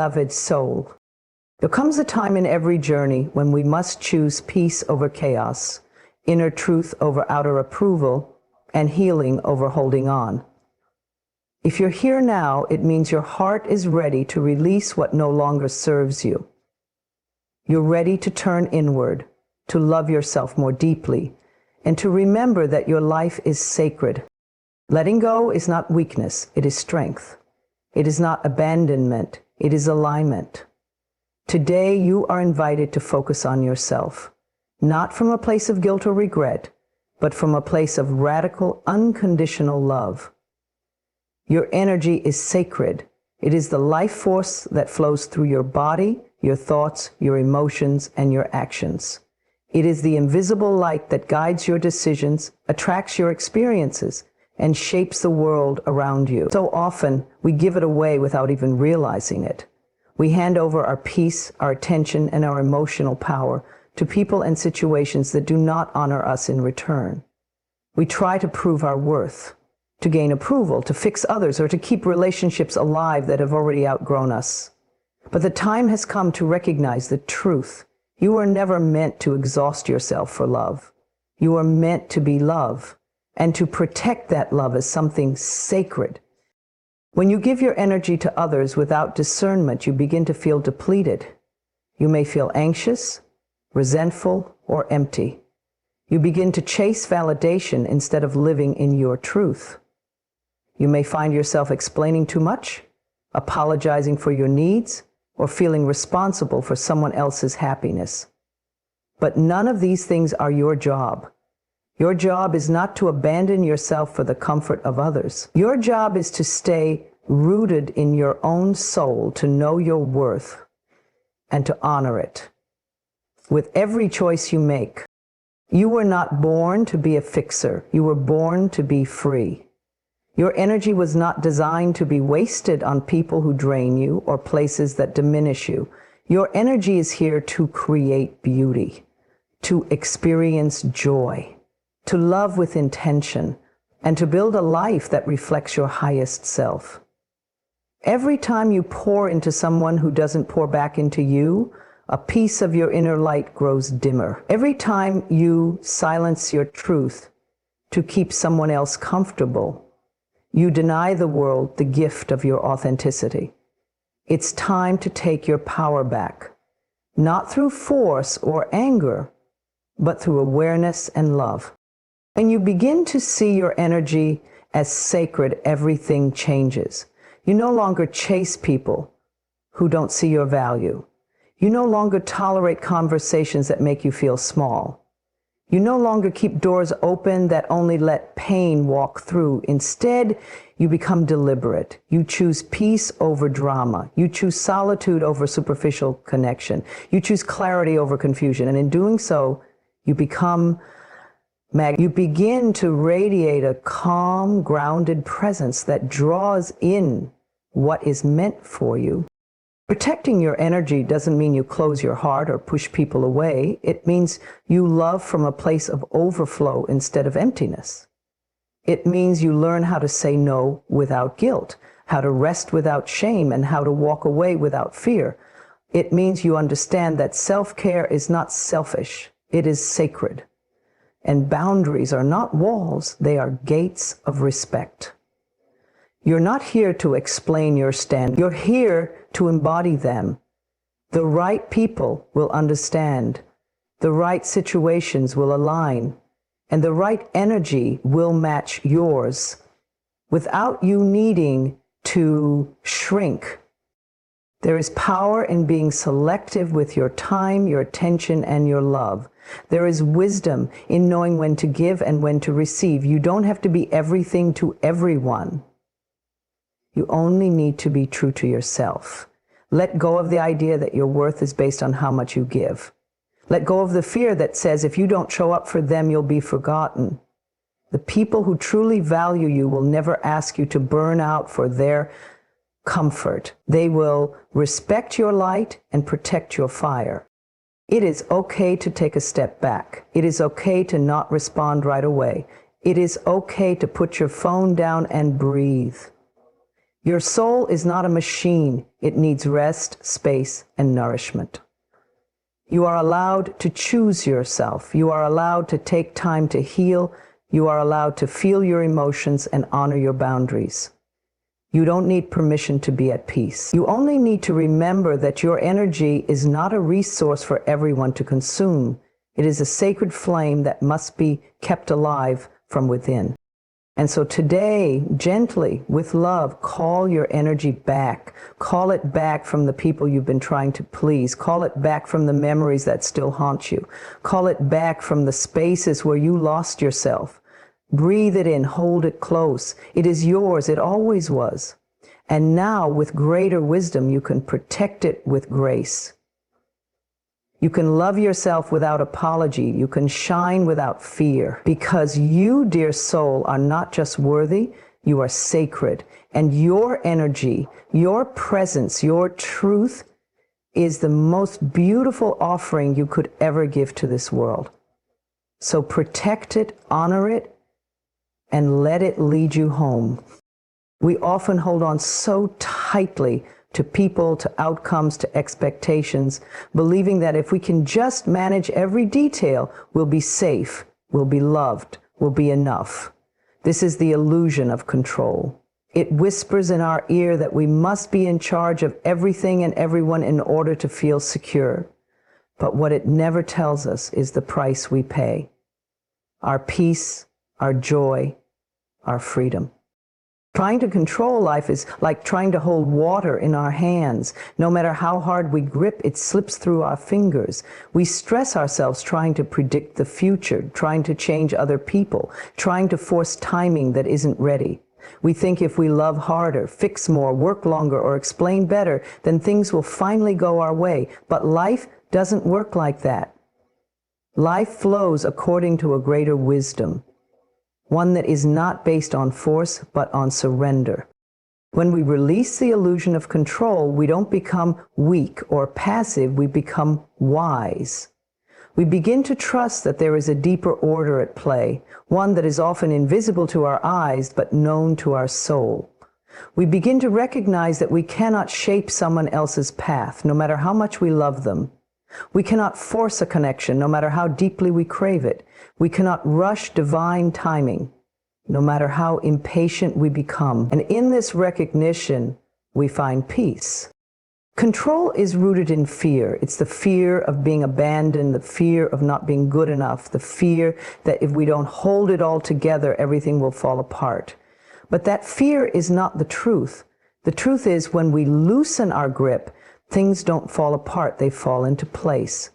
beloved soul. There comes a time in every journey when we must choose peace over chaos, inner truth over outer approval, and healing over holding on. If you're here now, it means your heart is ready to release what no longer serves you. You're ready to turn inward, to love yourself more deeply, and to remember that your life is sacred. Letting go is not weakness, it is strength. It is not abandonment, it is alignment. Today, you are invited to focus on yourself, not from a place of guilt or regret, but from a place of radical, unconditional love. Your energy is sacred. It is the life force that flows through your body, your thoughts, your emotions, and your actions. It is the invisible light that guides your decisions, attracts your experiences, and shapes the world around you. So often, we give it away without even realizing it. We hand over our peace, our attention, and our emotional power to people and situations that do not honor us in return. We try to prove our worth, to gain approval, to fix others, or to keep relationships alive that have already outgrown us. But the time has come to recognize the truth. You are never meant to exhaust yourself for love. You are meant to be love, and to protect that love as something sacred. When you give your energy to others without discernment, you begin to feel depleted. You may feel anxious, resentful, or empty. You begin to chase validation instead of living in your truth. You may find yourself explaining too much, apologizing for your needs, or feeling responsible for someone else's happiness. But none of these things are your job. Your job is not to abandon yourself for the comfort of others. Your job is to stay rooted in your own soul, to know your worth, and to honor it. With every choice you make, you were not born to be a fixer. You were born to be free. Your energy was not designed to be wasted on people who drain you or places that diminish you. Your energy is here to create beauty, to experience joy, to love with intention, and to build a life that reflects your highest self. Every time you pour into someone who doesn't pour back into you, a piece of your inner light grows dimmer. Every time you silence your truth to keep someone else comfortable, you deny the world the gift of your authenticity. It's time to take your power back, not through force or anger, but through awareness and love. When you begin to see your energy as sacred, everything changes. You no longer chase people who don't see your value. You no longer tolerate conversations that make you feel small. You no longer keep doors open that only let pain walk through. Instead, you become deliberate. You choose peace over drama. You choose solitude over superficial connection. You choose clarity over confusion. And in doing so, you begin to radiate a calm, grounded presence that draws in what is meant for you. Protecting your energy doesn't mean you close your heart or push people away. It means you love from a place of overflow instead of emptiness. It means you learn how to say no without guilt, how to rest without shame, and how to walk away without fear. It means you understand that self-care is not selfish, it is sacred. And boundaries are not walls, they are gates of respect. You're not here to explain your stand. You're here to embody them. The right people will understand. The right situations will align. And the right energy will match yours without you needing to shrink. There is power in being selective with your time, your attention, and your love. There is wisdom in knowing when to give and when to receive. You don't have to be everything to everyone. You only need to be true to yourself. Let go of the idea that your worth is based on how much you give. Let go of the fear that says if you don't show up for them, you'll be forgotten. The people who truly value you will never ask you to burn out for their comfort. They will respect your light and protect your fire. It is okay to take a step back. It is okay to not respond right away. It is okay to put your phone down and breathe. Your soul is not a machine. It needs rest, space, and nourishment. You are allowed to choose yourself. You are allowed to take time to heal. You are allowed to feel your emotions and honor your boundaries. You don't need permission to be at peace. You only need to remember that your energy is not a resource for everyone to consume. It is a sacred flame that must be kept alive from within. And so today, gently, with love, call your energy back. Call it back from the people you've been trying to please. Call it back from the memories that still haunt you. Call it back from the spaces where you lost yourself. Breathe it in, hold it close. It is yours, it always was. And now, with greater wisdom, you can protect it with grace. You can love yourself without apology. You can shine without fear. Because you, dear soul, are not just worthy, you are sacred. And your energy, your presence, your truth is the most beautiful offering you could ever give to this world. So protect it, honor it, and let it lead you home. We often hold on so tightly to people, to outcomes, to expectations, believing that if we can just manage every detail, we'll be safe, we'll be loved, we'll be enough. This is the illusion of control. It whispers in our ear that we must be in charge of everything and everyone in order to feel secure. But what it never tells us is the price we pay. Our peace, our joy, our freedom. Trying to control life is like trying to hold water in our hands. No matter how hard we grip, it slips through our fingers. We stress ourselves trying to predict the future, trying to change other people, trying to force timing that isn't ready. We think if we love harder, fix more, work longer, or explain better, then things will finally go our way. But life doesn't work like that. Life flows according to a greater wisdom. One that is not based on force, but on surrender. When we release the illusion of control, we don't become weak or passive, we become wise. We begin to trust that there is a deeper order at play, one that is often invisible to our eyes, but known to our soul. We begin to recognize that we cannot shape someone else's path, no matter how much we love them. We cannot force a connection, no matter how deeply we crave it. We cannot rush divine timing, no matter how impatient we become. And in this recognition, we find peace. Control is rooted in fear. It's the fear of being abandoned, the fear of not being good enough, the fear that if we don't hold it all together, everything will fall apart. But that fear is not the truth. The truth is when we loosen our grip, things don't fall apart, they fall into place.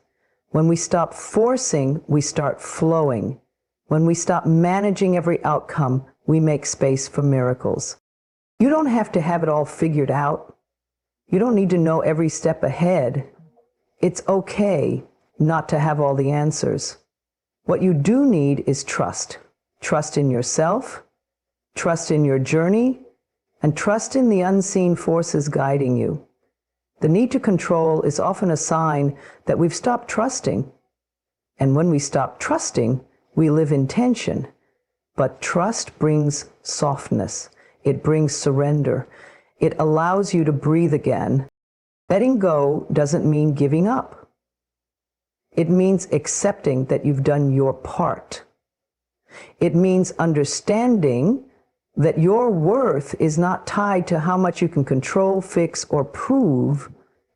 When we stop forcing, we start flowing. When we stop managing every outcome, we make space for miracles. You don't have to have it all figured out. You don't need to know every step ahead. It's okay not to have all the answers. What you do need is trust. Trust in yourself, trust in your journey, and trust in the unseen forces guiding you. The need to control is often a sign that we've stopped trusting. And when we stop trusting, we live in tension. But trust brings softness. It brings surrender. It allows you to breathe again. Letting go doesn't mean giving up. It means accepting that you've done your part. It means understanding that your worth is not tied to how much you can control, fix, or prove.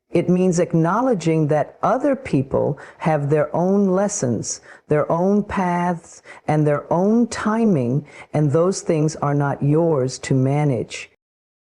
It means acknowledging that other people have their own lessons, their own paths, and their own timing, and those things are not yours to manage.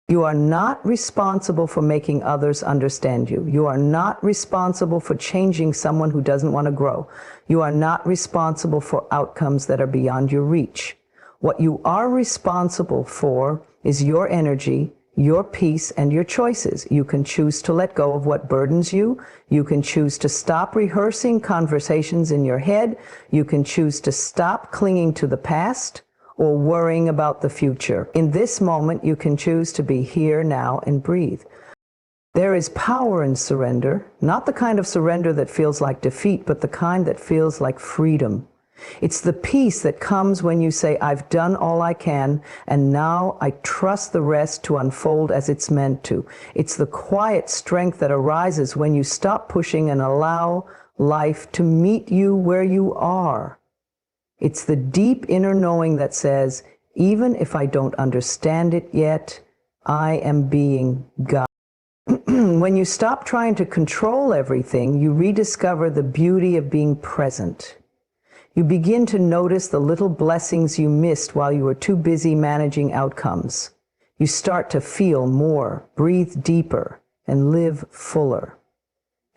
You are not responsible for making others understand you. You are not responsible for changing someone who doesn't want to grow. You are not responsible for outcomes that are beyond your reach. What you are responsible for is your energy, your peace, and your choices. You can choose to let go of what burdens you. You can choose to stop rehearsing conversations in your head. You can choose to stop clinging to the past or worrying about the future. In this moment, you can choose to be here, now, and breathe. There is power in surrender, not the kind of surrender that feels like defeat, but the kind that feels like freedom. It's the peace that comes when you say, I've done all I can, and now I trust the rest to unfold as it's meant to. It's the quiet strength that arises when you stop pushing and allow life to meet you where you are. It's the deep inner knowing that says, even if I don't understand it yet, I am being guided. When you stop trying to control everything, you rediscover the beauty of being present. You begin to notice the little blessings you missed while you were too busy managing outcomes. You start to feel more, breathe deeper, and live fuller.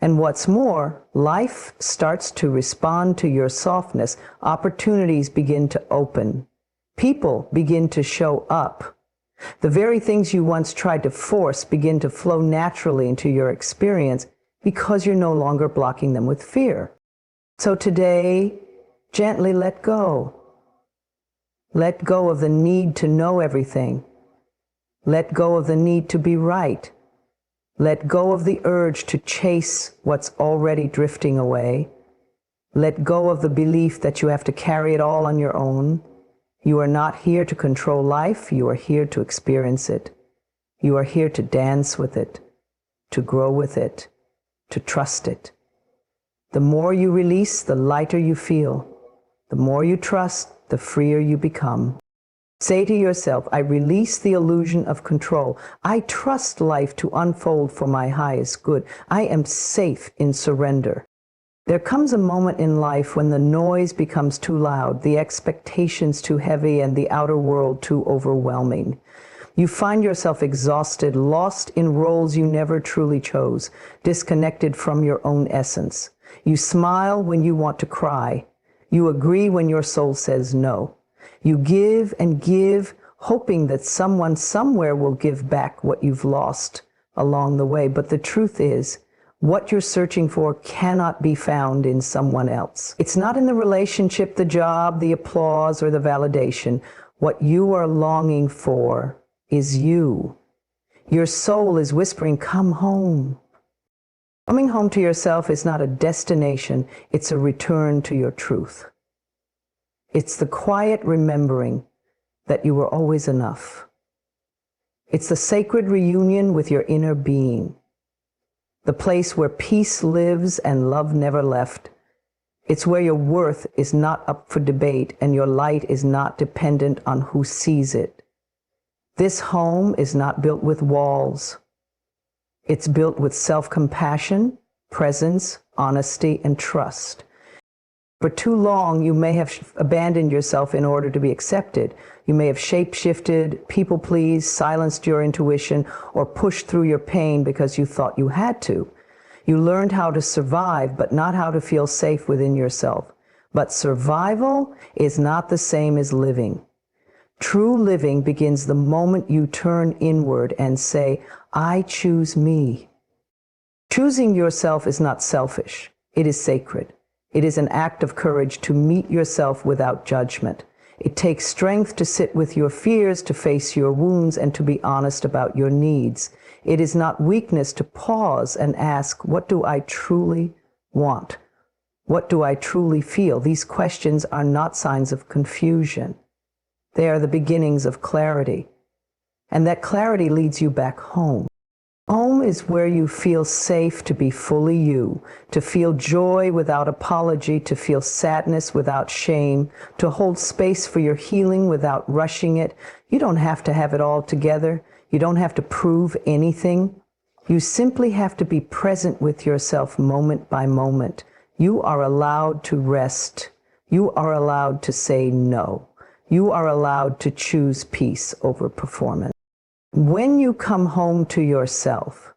And what's more, life starts to respond to your softness. Opportunities begin to open. People begin to show up. The very things you once tried to force begin to flow naturally into your experience because you're no longer blocking them with fear. So today, gently let go. Let go of the need to know everything. Let go of the need to be right. Let go of the urge to chase what's already drifting away. Let go of the belief that you have to carry it all on your own. You are not here to control life. You are here to experience it. You are here to dance with it, to grow with it, to trust it. The more you release, the lighter you feel. The more you trust, the freer you become. Say to yourself, I release the illusion of control. I trust life to unfold for my highest good. I am safe in surrender. There comes a moment in life when the noise becomes too loud, the expectations too heavy, and the outer world too overwhelming. You find yourself exhausted, lost in roles you never truly chose, disconnected from your own essence. You smile when you want to cry. You agree when your soul says no. You give and give, hoping that someone somewhere will give back what you've lost along the way. But the truth is, what you're searching for cannot be found in someone else. It's not in the relationship, the job, the applause, or the validation. What you are longing for is you. Your soul is whispering, come home. Coming home to yourself is not a destination, it's a return to your truth. It's the quiet remembering that you were always enough. It's the sacred reunion with your inner being, the place where peace lives and love never left. It's where your worth is not up for debate and your light is not dependent on who sees it. This home is not built with walls. It's built with self-compassion, presence, honesty, and trust. For too long, you may have abandoned yourself in order to be accepted. You may have shape-shifted, people-pleased, silenced your intuition, or pushed through your pain because you thought you had to. You learned how to survive, but not how to feel safe within yourself. But survival is not the same as living. True living begins the moment you turn inward and say, I choose me. Choosing yourself is not selfish. It is sacred. It is an act of courage to meet yourself without judgment. It takes strength to sit with your fears, to face your wounds, and to be honest about your needs. It is not weakness to pause and ask, what do I truly want? What do I truly feel? These questions are not signs of confusion. They are the beginnings of clarity. And that clarity leads you back home. Home is where you feel safe to be fully you, to feel joy without apology, to feel sadness without shame, to hold space for your healing without rushing it. You don't have to have it all together. You don't have to prove anything. You simply have to be present with yourself moment by moment. You are allowed to rest. You are allowed to say no. You are allowed to choose peace over performance. When you come home to yourself,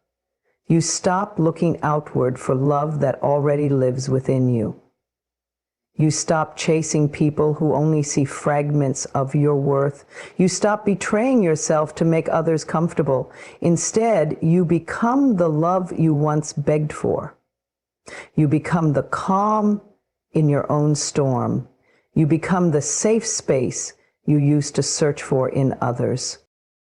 you stop looking outward for love that already lives within you. You stop chasing people who only see fragments of your worth. You stop betraying yourself to make others comfortable. Instead, you become the love you once begged for. You become the calm in your own storm. You become the safe space you used to search for in others.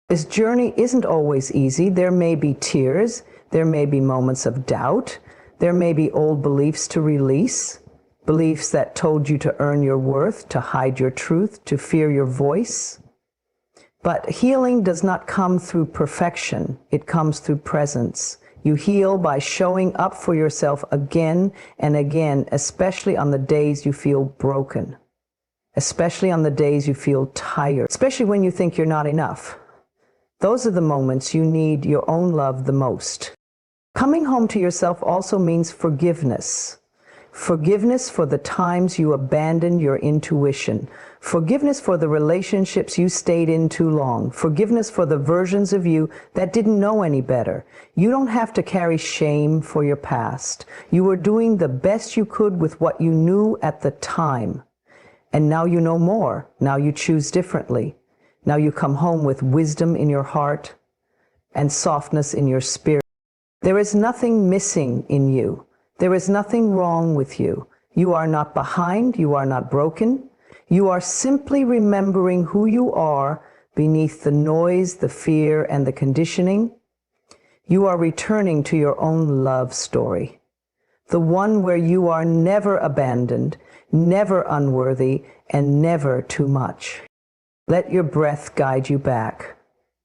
This journey isn't always easy. There may be tears. There may be moments of doubt. There may be old beliefs to release. Beliefs that told you to earn your worth, to hide your truth, to fear your voice. But healing does not come through perfection. It comes through presence. You heal by showing up for yourself again and again, especially on the days you feel broken, especially on the days you feel tired, especially when you think you're not enough. Those are the moments you need your own love the most. Coming home to yourself also means forgiveness. Forgiveness for the times you abandoned your intuition. Forgiveness for the relationships you stayed in too long. Forgiveness for the versions of you that didn't know any better. You don't have to carry shame for your past. You were doing the best you could with what you knew at the time. And now you know more. Now you choose differently. Now you come home with wisdom in your heart and softness in your spirit. There is nothing missing in you. There is nothing wrong with you. You are not behind. You are not broken. You are simply remembering who you are beneath the noise, the fear, and the conditioning. You are returning to your own love story, the one where you are never abandoned, never unworthy, and never too much. Let your breath guide you back.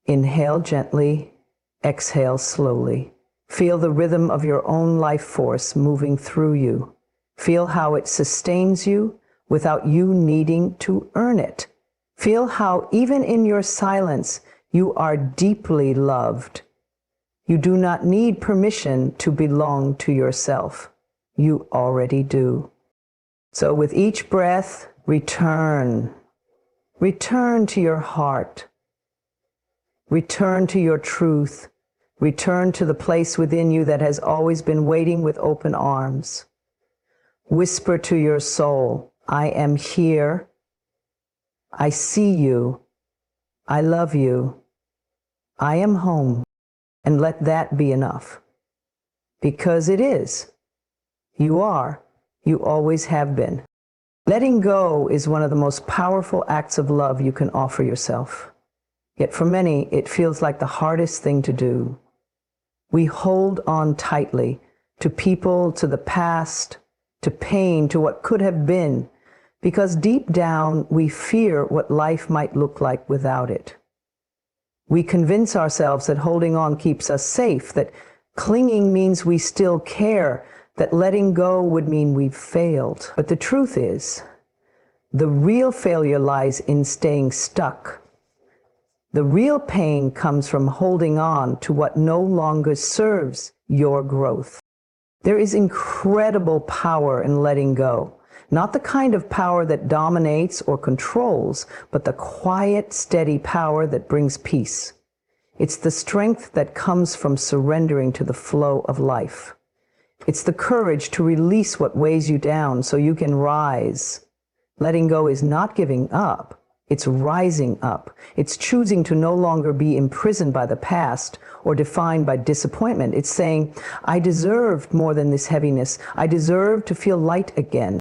Inhale gently, exhale slowly. Feel the rhythm of your own life force moving through you. Feel how it sustains you without you needing to earn it. Feel how even in your silence, you are deeply loved. You do not need permission to belong to yourself. You already do. So with each breath, return. Return to your heart. Return to your truth. Return to the place within you that has always been waiting with open arms. Whisper to your soul, I am here. I see you. I love you. I am home. And let that be enough. Because it is. You are. You always have been. Letting go is one of the most powerful acts of love you can offer yourself. Yet for many, it feels like the hardest thing to do. We hold on tightly to people, to the past, to pain, to what could have been, because deep down we fear what life might look like without it. We convince ourselves that holding on keeps us safe, that clinging means we still care, that letting go would mean we've failed. But the truth is, the real failure lies in staying stuck. The real pain comes from holding on to what no longer serves your growth. There is incredible power in letting go. Not the kind of power that dominates or controls, but the quiet, steady power that brings peace. It's the strength that comes from surrendering to the flow of life. It's the courage to release what weighs you down so you can rise. Letting go is not giving up. It's rising up. It's choosing to no longer be imprisoned by the past or defined by disappointment. It's saying, I deserved more than this heaviness. I deserve to feel light again.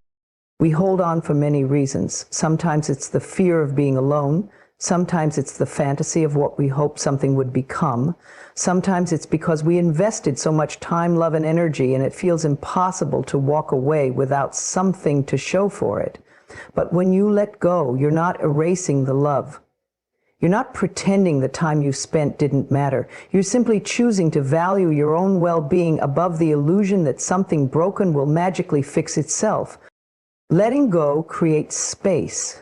We hold on for many reasons. Sometimes it's the fear of being alone. Sometimes it's the fantasy of what we hope something would become. Sometimes it's because we invested so much time, love, and energy, and it feels impossible to walk away without something to show for it. But when you let go, you're not erasing the love. You're not pretending the time you spent didn't matter. You're simply choosing to value your own well-being above the illusion that something broken will magically fix itself. Letting go creates space.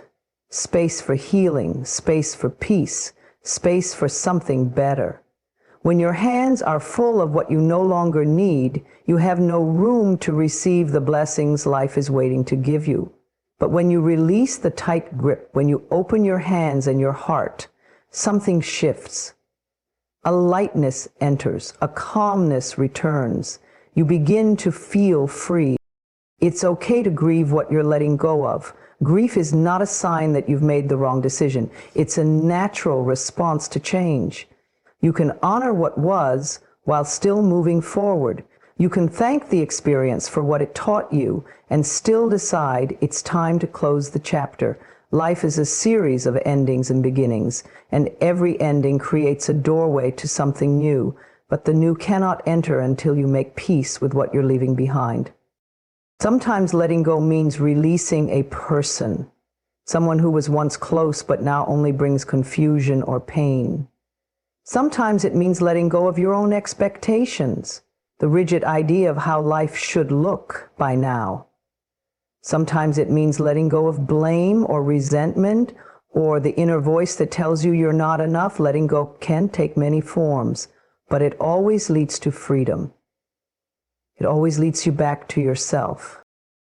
Space for healing, space for peace, space for something better. When your hands are full of what you no longer need, you have no room to receive the blessings life is waiting to give you. But when you release the tight grip, when you open your hands and your heart, something shifts. A lightness enters, a calmness returns. You begin to feel free. It's okay to grieve what you're letting go of. Grief is not a sign that you've made the wrong decision. It's a natural response to change. You can honor what was while still moving forward. You can thank the experience for what it taught you and still decide it's time to close the chapter. Life is a series of endings and beginnings, and every ending creates a doorway to something new, but the new cannot enter until you make peace with what you're leaving behind. Sometimes letting go means releasing a person, someone who was once close but now only brings confusion or pain. Sometimes it means letting go of your own expectations, the rigid idea of how life should look by now. Sometimes it means letting go of blame or resentment or the inner voice that tells you you're not enough. Letting go can take many forms, but it always leads to freedom. It always leads you back to yourself.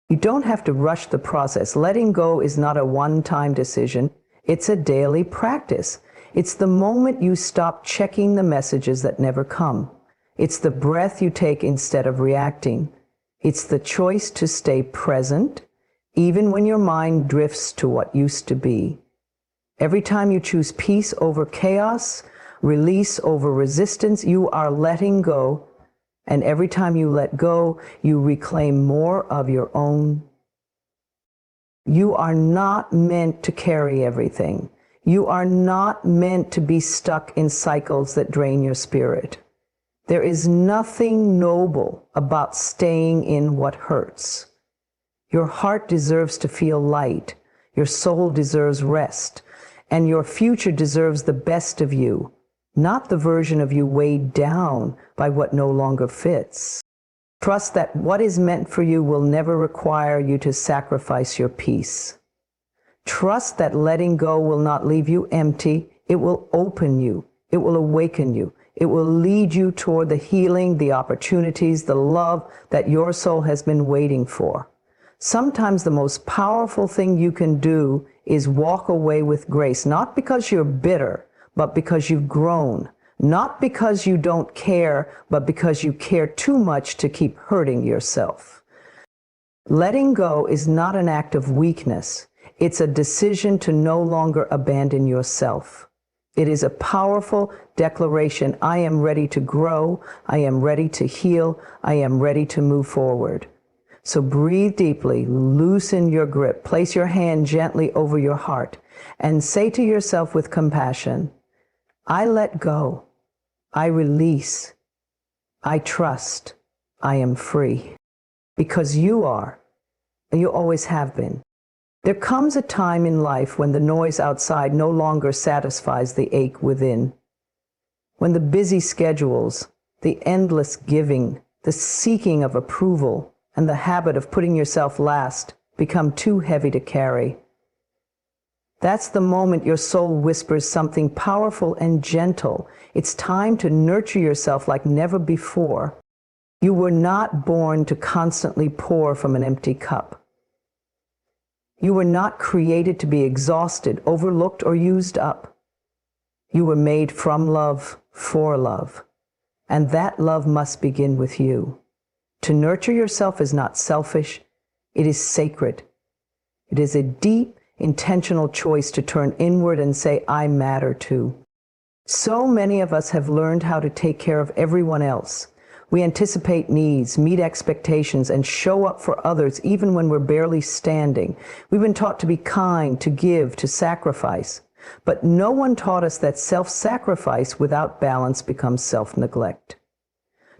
You don't have to rush the process. Letting go is not a one-time decision. It's a daily practice. It's the moment you stop checking the messages that never come. It's the breath you take instead of reacting. It's the choice to stay present, even when your mind drifts to what used to be. Every time you choose peace over chaos, release over resistance, you are letting go. And every time you let go, you reclaim more of your own. You are not meant to carry everything. You are not meant to be stuck in cycles that drain your spirit. There is nothing noble about staying in what hurts. Your heart deserves to feel light. Your soul deserves rest. And your future deserves the best of you, not the version of you weighed down by what no longer fits. Trust that what is meant for you will never require you to sacrifice your peace. Trust that letting go will not leave you empty. It will open you. It will awaken you. It will lead you toward the healing, the opportunities, the love that your soul has been waiting for. Sometimes the most powerful thing you can do is walk away with grace, not because you're bitter, but because you've grown. Not because you don't care, but because you care too much to keep hurting yourself. Letting go is not an act of weakness. It's a decision to no longer abandon yourself. It is a powerful declaration. I am ready to grow. I am ready to heal. I am ready to move forward. So breathe deeply, loosen your grip, place your hand gently over your heart, and say to yourself with compassion, I let go. I release. I trust. I am free. Because you are, and you always have been. There comes a time in life when the noise outside no longer satisfies the ache within. When the busy schedules, the endless giving, the seeking of approval, and the habit of putting yourself last become too heavy to carry. That's the moment your soul whispers something powerful and gentle. It's time to nurture yourself like never before. You were not born to constantly pour from an empty cup. You were not created to be exhausted, overlooked, or used up. You were made from love, for love. And that love must begin with you. To nurture yourself is not selfish, it is sacred. It is a deep, intentional choice to turn inward and say, I matter too. So many of us have learned how to take care of everyone else. We anticipate needs, meet expectations, and show up for others even when we're barely standing. We've been taught to be kind, to give, to sacrifice. But no one taught us that self-sacrifice without balance becomes self-neglect.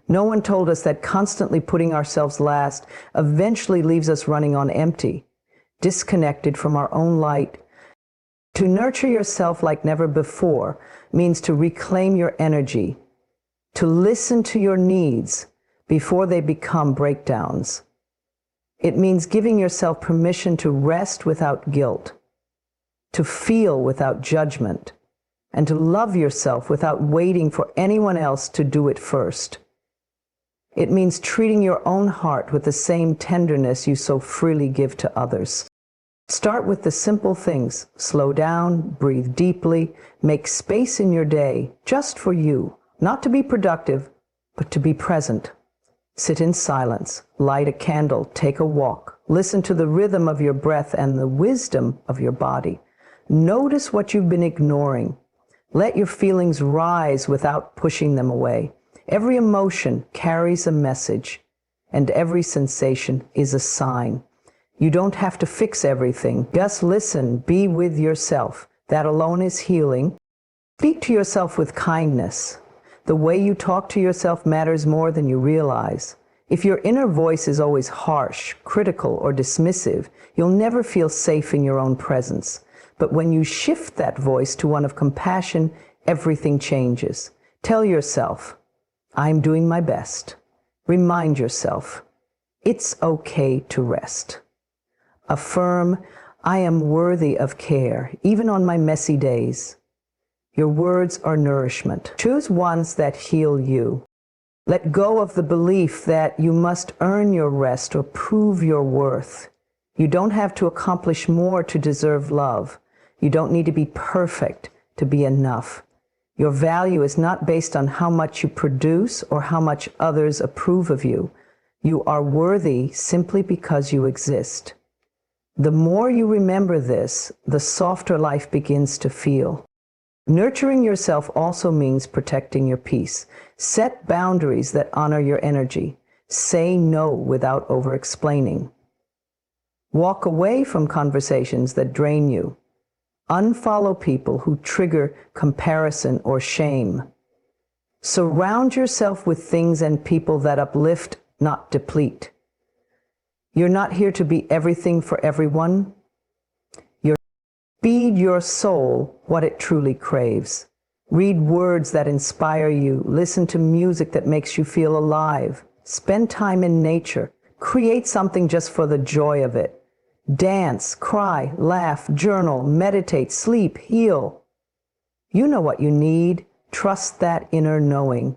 No one told us that constantly putting ourselves last eventually leaves us running on empty, disconnected from our own light. To nurture yourself like never before means to reclaim your energy, to listen to your needs before they become breakdowns. It means giving yourself permission to rest without guilt, to feel without judgment, and to love yourself without waiting for anyone else to do it first. It means treating your own heart with the same tenderness you so freely give to others. Start with the simple things. Slow down, breathe deeply, make space in your day just for you, not to be productive, but to be present. Sit in silence, light a candle, take a walk, listen to the rhythm of your breath and the wisdom of your body. Notice what you've been ignoring. Let your feelings rise without pushing them away. Every emotion carries a message, and every sensation is a sign. You don't have to fix everything. Just listen, be with yourself. That alone is healing. Speak to yourself with kindness. The way you talk to yourself matters more than you realize. If your inner voice is always harsh, critical, or dismissive, you'll never feel safe in your own presence. But when you shift that voice to one of compassion, everything changes. Tell yourself, I'm doing my best. Remind yourself, it's okay to rest. Affirm, I am worthy of care, even on my messy days. Your words are nourishment. Choose ones that heal you. Let go of the belief that you must earn your rest or prove your worth. You don't have to accomplish more to deserve love. You don't need to be perfect to be enough. Your value is not based on how much you produce or how much others approve of you. You are worthy simply because you exist. The more you remember this, the softer life begins to feel. Nurturing yourself also means protecting your peace. Set boundaries that honor your energy. Say no without over-explaining. Walk away from conversations that drain you. Unfollow people who trigger comparison or shame. Surround yourself with things and people that uplift, not deplete. You're not here to be everything for everyone. Feed your soul what it truly craves. Read words that inspire you. Listen to music that makes you feel alive. Spend time in nature. Create something just for the joy of it. Dance, cry, laugh, journal, meditate, sleep, heal. You know what you need. Trust that inner knowing.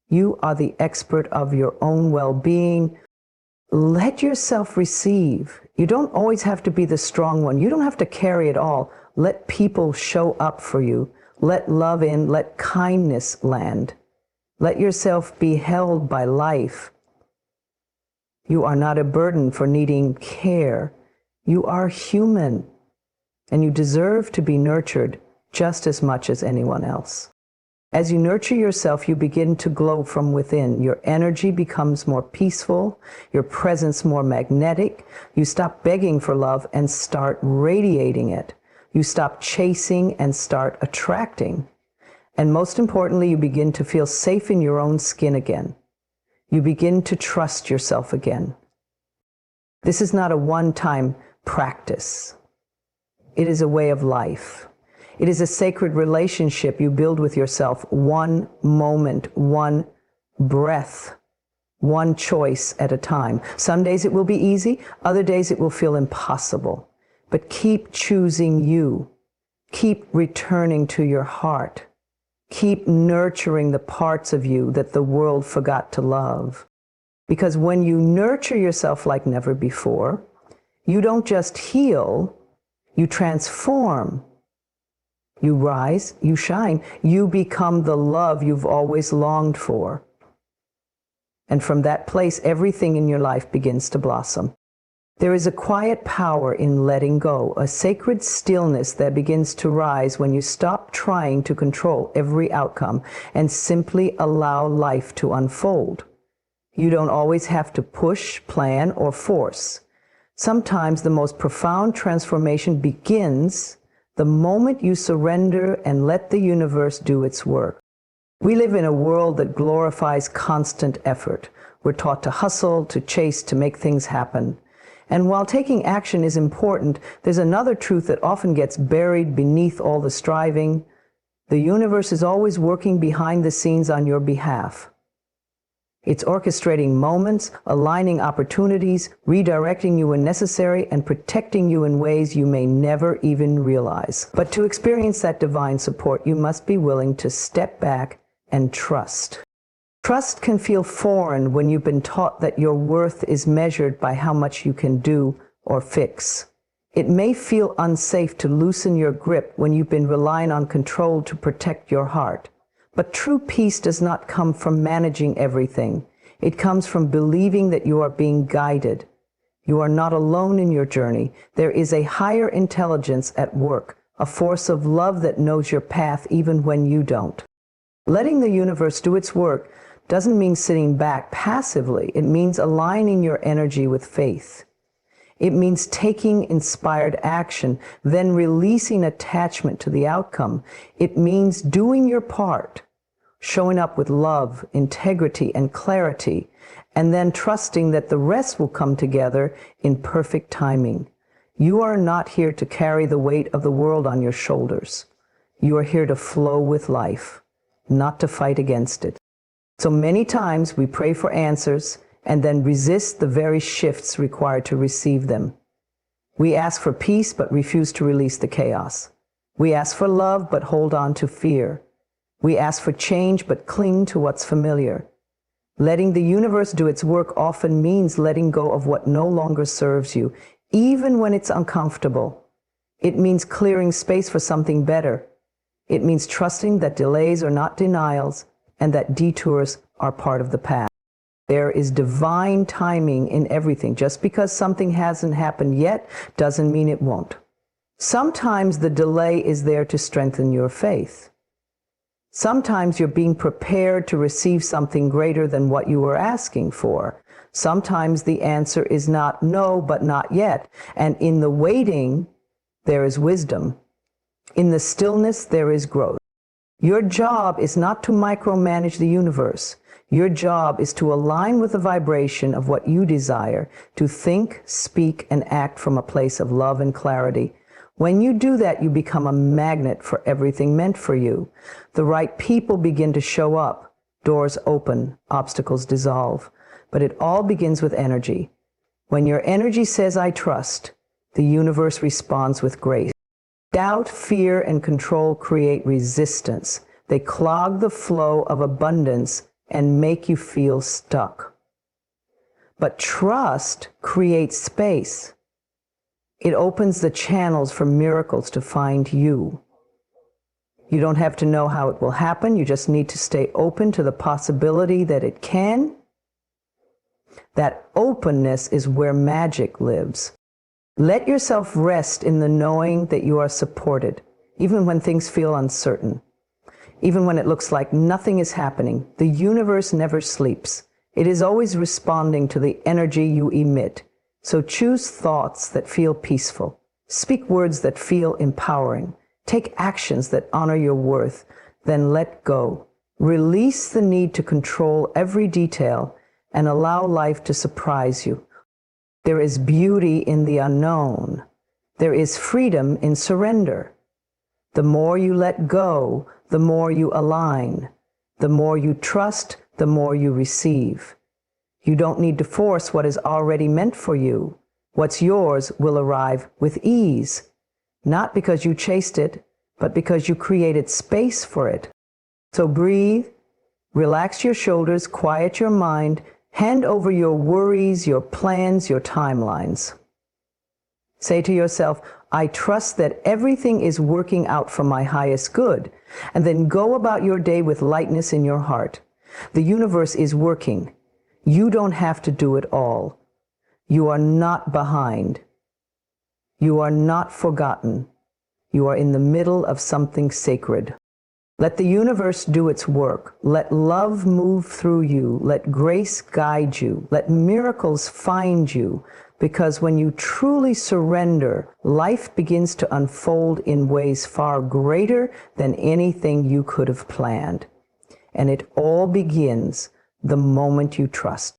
You are the expert of your own well-being. Let yourself receive. You don't always have to be the strong one. You don't have to carry it all. Let people show up for you. Let love in. Let kindness land. Let yourself be held by life. You are not a burden for needing care. You are human, and you deserve to be nurtured just as much as anyone else. As you nurture yourself, you begin to glow from within. Your energy becomes more peaceful, your presence more magnetic. You stop begging for love and start radiating it. You stop chasing and start attracting. And most importantly, you begin to feel safe in your own skin again. You begin to trust yourself again. This is not a one-time practice. It is a way of life. It is a sacred relationship you build with yourself, one moment, one breath, one choice at a time. Some days it will be easy, other days it will feel impossible. But keep choosing you. Keep returning to your heart. Keep nurturing the parts of you that the world forgot to love. Because when you nurture yourself like never before, you don't just heal, you transform. You rise, you shine, you become the love you've always longed for. And from that place, everything in your life begins to blossom. There is a quiet power in letting go, a sacred stillness that begins to rise when you stop trying to control every outcome and simply allow life to unfold. You don't always have to push, plan, or force. Sometimes the most profound transformation begins the moment you surrender and let the universe do its work. We live in a world that glorifies constant effort. We're taught to hustle, to chase, to make things happen. And while taking action is important, there's another truth that often gets buried beneath all the striving. The universe is always working behind the scenes on your behalf. It's orchestrating moments, aligning opportunities, redirecting you when necessary, and protecting you in ways you may never even realize. But to experience that divine support, you must be willing to step back and trust. Trust can feel foreign when you've been taught that your worth is measured by how much you can do or fix. It may feel unsafe to loosen your grip when you've been relying on control to protect your heart. But true peace does not come from managing everything. It comes from believing that you are being guided. You are not alone in your journey. There is a higher intelligence at work, a force of love that knows your path even when you don't. Letting the universe do its work doesn't mean sitting back passively. It means aligning your energy with faith. It means taking inspired action, then releasing attachment to the outcome. It means doing your part, showing up with love, integrity, and clarity, and then trusting that the rest will come together in perfect timing. You are not here to carry the weight of the world on your shoulders. You are here to flow with life, not to fight against it. So many times we pray for answers and then resist the very shifts required to receive them. We ask for peace but refuse to release the chaos. We ask for love but hold on to fear. We ask for change but cling to what's familiar. Letting the universe do its work often means letting go of what no longer serves you, even when it's uncomfortable. It means clearing space for something better. It means trusting that delays are not denials and that detours are part of the path. There is divine timing in everything. Just because something hasn't happened yet doesn't mean it won't. Sometimes the delay is there to strengthen your faith. Sometimes you're being prepared to receive something greater than what you were asking for. Sometimes the answer is not no, but not yet. And in the waiting, there is wisdom. In the stillness, there is growth. Your job is not to micromanage the universe. Your job is to align with the vibration of what you desire, to think, speak, and act from a place of love and clarity. When you do that, you become a magnet for everything meant for you. The right people begin to show up. Doors open, obstacles dissolve. But it all begins with energy. When your energy says, I trust, the universe responds with grace. Doubt, fear, and control create resistance. They clog the flow of abundance and make you feel stuck. But trust creates space. It opens the channels for miracles to find you. You don't have to know how it will happen. You just need to stay open to the possibility that it can. That openness is where magic lives. Let yourself rest in the knowing that you are supported, even when things feel uncertain. Even when it looks like nothing is happening, the universe never sleeps. It is always responding to the energy you emit. So choose thoughts that feel peaceful. Speak words that feel empowering. Take actions that honor your worth. Then let go. Release the need to control every detail and allow life to surprise you. There is beauty in the unknown. There is freedom in surrender. The more you let go, the more you align. The more you trust, the more you receive. You don't need to force what is already meant for you. What's yours will arrive with ease, not because you chased it, but because you created space for it. So breathe, relax your shoulders, quiet your mind, hand over your worries, your plans, your timelines. Say to yourself, I trust that everything is working out for my highest good. And then go about your day with lightness in your heart. The universe is working. You don't have to do it all. You are not behind. You are not forgotten. You are in the middle of something sacred. Let the universe do its work. Let love move through you. Let grace guide you. Let miracles find you. Because when you truly surrender, life begins to unfold in ways far greater than anything you could have planned. And it all begins the moment you trust.